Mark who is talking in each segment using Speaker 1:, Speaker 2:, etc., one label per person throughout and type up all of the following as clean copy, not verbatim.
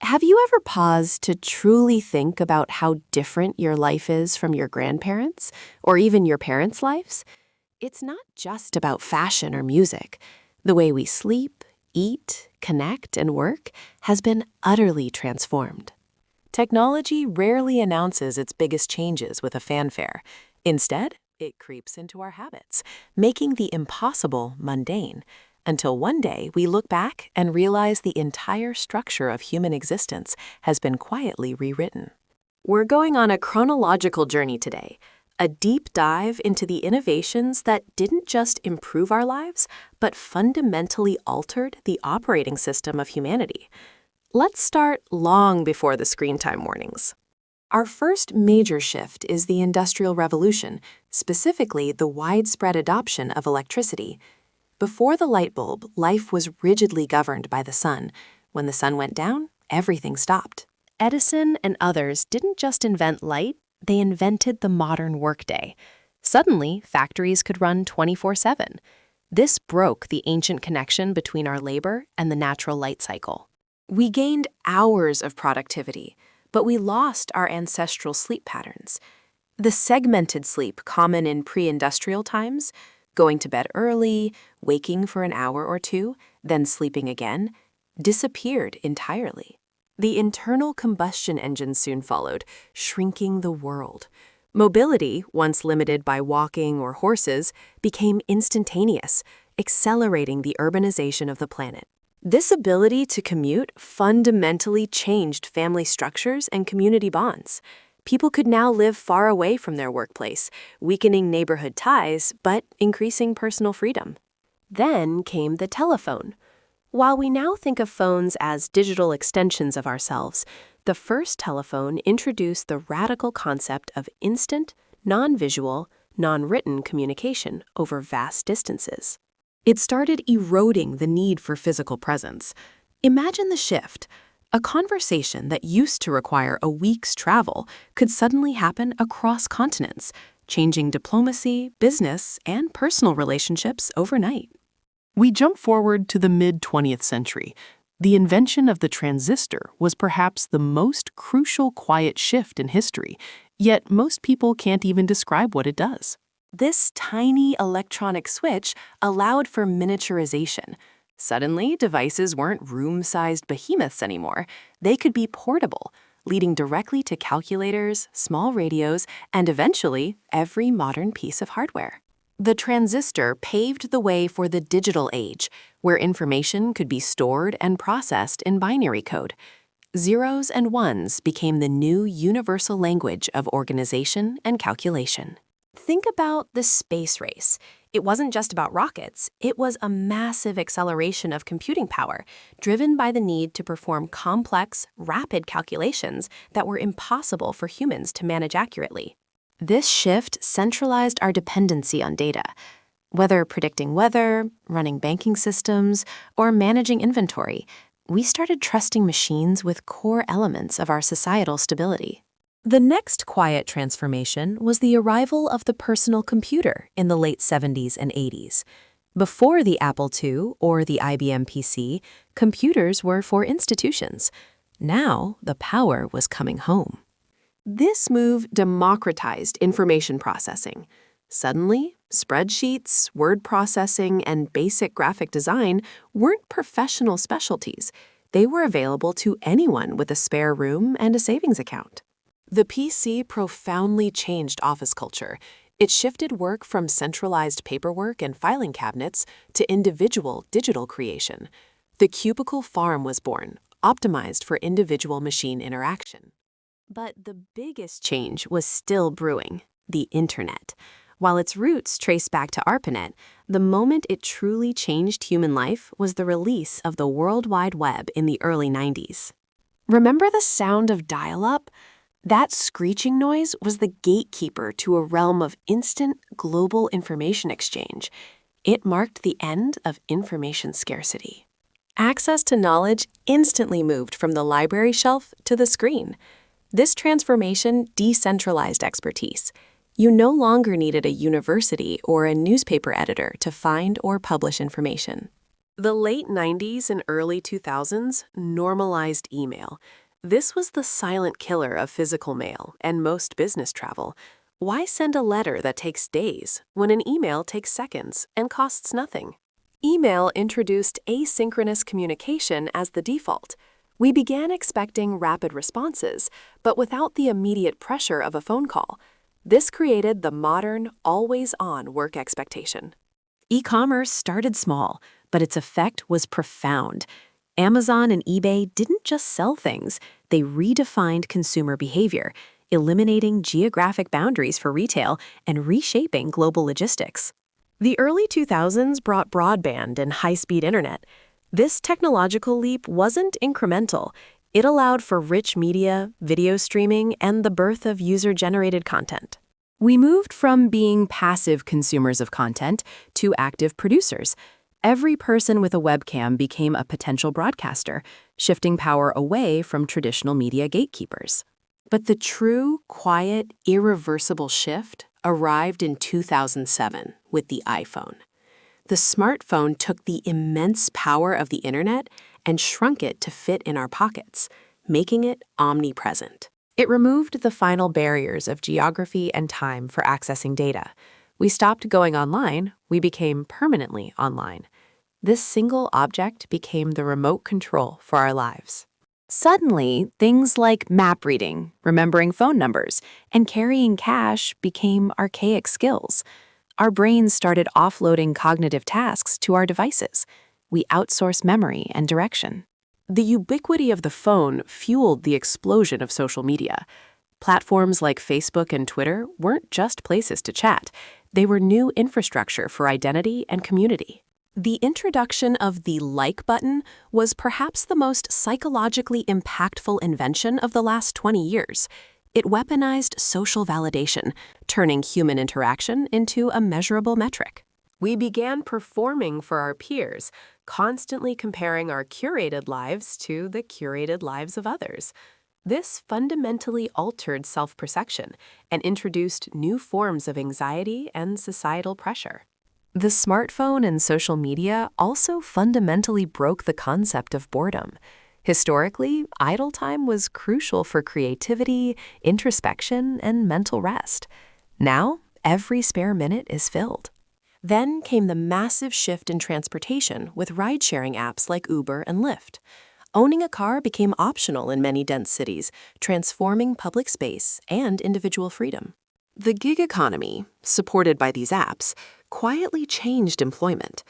Speaker 1: Have you ever paused to truly think about how different your life is from your grandparents, or even your parents' lives? It's not just about fashion or music. The way we sleep, eat, connect, and work has been utterly transformed. Technology rarely announces its biggest changes with a fanfare. Instead, it creeps into our habits, making the impossible mundane, until one day we look back and realize the entire structure of human existence has been quietly rewritten. We're going on a chronological journey today, a deep dive into the innovations that didn't just improve our lives, but fundamentally altered the operating system of humanity. Let's start long before the screen time warnings. Our first major shift is the Industrial Revolution, specifically the widespread adoption of electricity. Before the light bulb, life was rigidly governed by the sun. When the sun went down, everything stopped. Edison and others didn't just invent light, they invented the modern workday. Suddenly, factories could run 24/7. This broke the ancient connection between our labor and the natural light cycle. We gained hours of productivity, but we lost our ancestral sleep patterns. The segmented sleep common in pre-industrial times, going to bed early, waking for an hour or two, then sleeping again, disappeared entirely. The internal combustion engine soon followed, shrinking the world. Mobility, once limited by walking or horses, became instantaneous, accelerating the urbanization of the planet. This ability to commute fundamentally changed family structures and community bonds. People could now live far away from their workplace, weakening neighborhood ties, but increasing personal freedom. Then came the telephone. While we now think of phones as digital extensions of ourselves, the first telephone introduced the radical concept of instant, non-visual, non-written communication over vast distances. It started eroding the need for physical presence. Imagine the shift. A conversation that used to require a week's travel could suddenly happen across continents, changing diplomacy, business, and personal relationships overnight. We jump forward to the mid-20th century. The invention of the transistor was perhaps the most crucial quiet shift in history, yet most people can't even describe what it does. This tiny electronic switch allowed for miniaturization. Suddenly, devices weren't room-sized behemoths anymore. They could be portable, leading directly to calculators, small radios, and eventually, every modern piece of hardware. The transistor paved the way for the digital age, where information could be stored and processed in binary code. Zeros and ones became the new universal language of organization and calculation. Think about the space race. It wasn't just about rockets, it was a massive acceleration of computing power, driven by the need to perform complex, rapid calculations that were impossible for humans to manage accurately. This shift centralized our dependency on data. Whether predicting weather, running banking systems, or managing inventory, we started trusting machines with core elements of our societal stability. The next quiet transformation was the arrival of the personal computer in the late 70s and 80s. Before the Apple II or the IBM PC, computers were for institutions. Now, the power was coming home. This move democratized information processing. Suddenly, spreadsheets, word processing, and basic graphic design weren't professional specialties. They were available to anyone with a spare room and a savings account. The PC profoundly changed office culture. It shifted work from centralized paperwork and filing cabinets to individual digital creation. The cubicle farm was born, optimized for individual machine interaction. But the biggest change was still brewing, the internet. While its roots trace back to ARPANET, the moment it truly changed human life was the release of the World Wide Web in the early 90s. Remember the sound of dial-up? That screeching noise was the gatekeeper to a realm of instant global information exchange. It marked the end of information scarcity. Access to knowledge instantly moved from the library shelf to the screen. This transformation decentralized expertise. You no longer needed a university or a newspaper editor to find or publish information. The late 90s and early 2000s normalized email. This was the silent killer of physical mail and most business travel. Why send a letter that takes days when an email takes seconds and costs nothing? Email introduced asynchronous communication as the default. We began expecting rapid responses, but without the immediate pressure of a phone call. This created the modern, always-on work expectation. E-commerce started small, but its effect was profound. Amazon and eBay didn't just sell things, they redefined consumer behavior, eliminating geographic boundaries for retail and reshaping global logistics. The early 2000s brought broadband and high-speed internet. This technological leap wasn't incremental. It allowed for rich media, video streaming, and the birth of user-generated content. We moved from being passive consumers of content to active producers. Every person with a webcam became a potential broadcaster, shifting power away from traditional media gatekeepers. But the true, quiet, irreversible shift arrived in 2007 with the iPhone. The smartphone took the immense power of the internet and shrunk it to fit in our pockets, making it omnipresent. It removed the final barriers of geography and time for accessing data. We stopped going online, we became permanently online. This single object became the remote control for our lives. Suddenly, things like map reading, remembering phone numbers, and carrying cash became archaic skills. Our brains started offloading cognitive tasks to our devices. We outsourced memory and direction. The ubiquity of the phone fueled the explosion of social media. Platforms like Facebook and Twitter weren't just places to chat. They were new infrastructure for identity and community. The introduction of the like button was perhaps the most psychologically impactful invention of the last 20 years. It weaponized social validation, turning human interaction into a measurable metric. We began performing for our peers, constantly comparing our curated lives to the curated lives of others. This fundamentally altered self-perception and introduced new forms of anxiety and societal pressure. The smartphone and social media also fundamentally broke the concept of boredom. Historically, idle time was crucial for creativity, introspection, and mental rest. Now, every spare minute is filled. Then came the massive shift in transportation with ride-sharing apps like Uber and Lyft. Owning a car became optional in many dense cities, transforming public space and individual freedom. The gig economy, supported by these apps, quietly changed employment.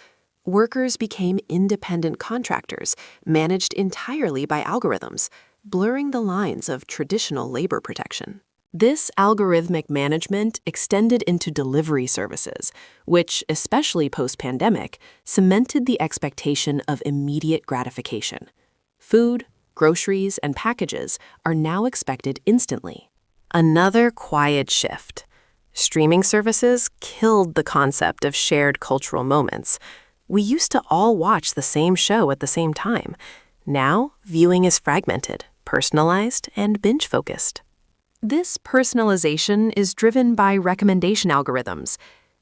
Speaker 1: Workers became independent contractors, managed entirely by algorithms, blurring the lines of traditional labor protection. This algorithmic management extended into delivery services, which, especially post-pandemic, cemented the expectation of immediate gratification. Food, groceries, and packages are now expected instantly. Another quiet shift. Streaming services killed the concept of shared cultural moments. We used to all watch the same show at the same time. Now, viewing is fragmented, personalized, and binge-focused. This personalization is driven by recommendation algorithms.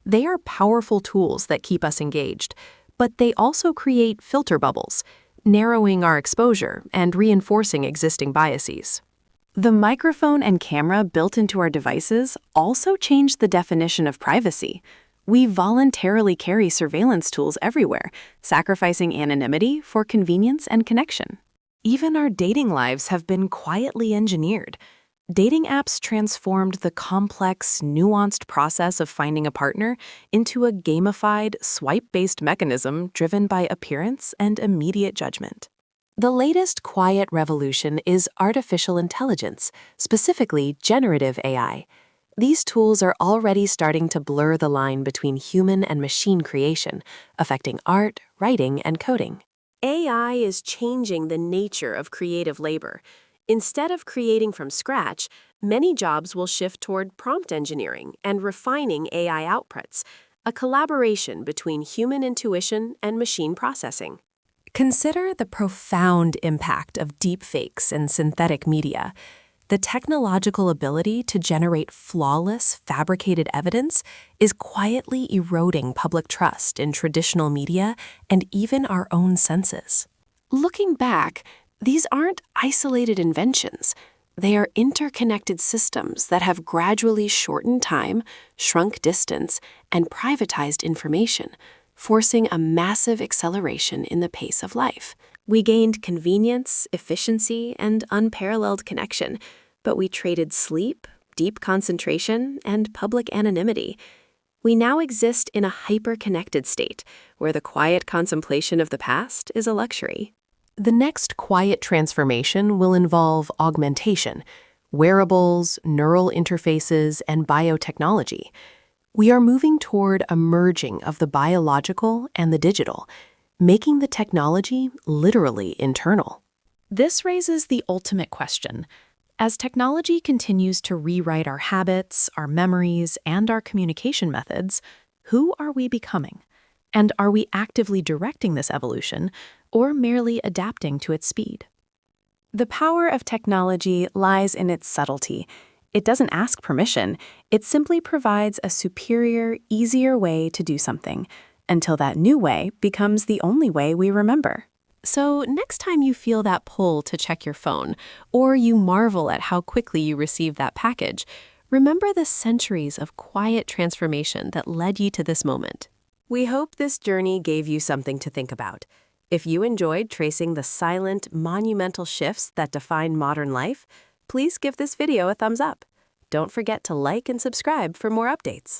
Speaker 1: They are powerful tools that keep us engaged, but they also create filter bubbles, narrowing our exposure and reinforcing existing biases. The microphone and camera built into our devices also changed the definition of privacy. We voluntarily carry surveillance tools everywhere, sacrificing anonymity for convenience and connection. Even our dating lives have been quietly engineered. Dating apps transformed the complex, nuanced process of finding a partner into a gamified, swipe-based mechanism driven by appearance and immediate judgment. The latest quiet revolution is artificial intelligence, specifically generative AI. These tools are already starting to blur the line between human and machine creation, affecting art, writing, and coding. AI is changing the nature of creative labor. Instead of creating from scratch, many jobs will shift toward prompt engineering and refining AI outputs, a collaboration between human intuition and machine processing. Consider the profound impact of deepfakes and synthetic media. The technological ability to generate flawless, fabricated evidence is quietly eroding public trust in traditional media and even our own senses. Looking back, these aren't isolated inventions. They are interconnected systems that have gradually shortened time, shrunk distance, and privatized information, forcing a massive acceleration in the pace of life. We gained convenience, efficiency, and unparalleled connection, but we traded sleep, deep concentration, and public anonymity. We now exist in a hyper-connected state, where the quiet contemplation of the past is a luxury. The next quiet transformation will involve augmentation, wearables, neural interfaces, and biotechnology. We are moving toward a merging of the biological and the digital, making the technology literally internal.
Speaker 2: This raises the ultimate question. As technology continues to rewrite our habits, our memories, and our communication methods, who are we becoming? And are we actively directing this evolution, or merely adapting to its speed?
Speaker 3: The power of technology lies in its subtlety. It doesn't ask permission. It simply provides a superior, easier way to do something, until that new way becomes the only way we remember.
Speaker 1: So next time you feel that pull to check your phone, or you marvel at how quickly you received that package, remember the centuries of quiet transformation that led you to this moment. We hope this journey gave you something to think about. If you enjoyed tracing the silent, monumental shifts that define modern life, please give this video a thumbs up. Don't forget to like and subscribe for more updates.